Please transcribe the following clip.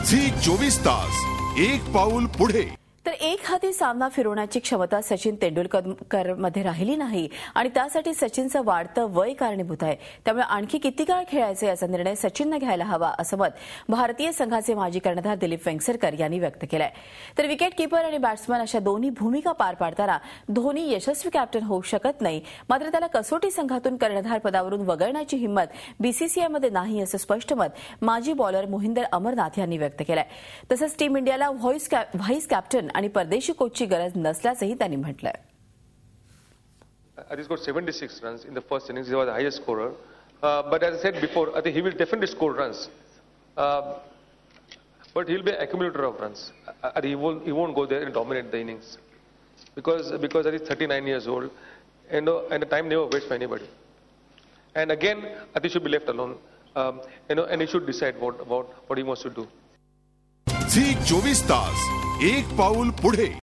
Zee 24 तास एक पाऊल पुढे। तर एक हाती सामना फिरवण्याची क्षमता सचिन तेंडुलकर मध्ये राहिली नाही आणि त्यासाठी सचिनचं वाढतं वय कारणीभूत आहे। त्यामुळे आणखी किती काळ खेळायचं याचा निर्णय सचिनने घ्यायला हवा असं मत भारतीय संघाचे माजी कर्णधार दिलीप वेंगसरकर यांनी व्यक्त केलंय। तर विकेट कीपर आणि बॅट्समन अशा दोन्ही भूमिका पार पाडताना धोनी यशस्वी कॅप्टन होऊ शकत नाही, मात्र त्याला कसोटी संघातून कर्णधार पदावरून वगळण्याची हिंमत बीसीसीआयमध्ये नाही असं स्पष्ट मत माजी बॉलर मोहिंदर अमरनाथ यांनी व्यक्त केलंय। तसंच टीम इंडियाला व्हाईस कॅप्टन आणि परदेशी कोचची गरज नसल्याचंही त्यांनी म्हटलंय। He's got 76 runs in the first innings. He was the highest scorer. But as I said before, I think he will definitely score runs. But he'll be an accumulator of runs. He won't go there and dominate the innings because he's 39 years old, and the time never waits for anybody. And again, I think he should be left alone. And he should decide what he wants to do. झी 24 तास एक पाऊल पुढे।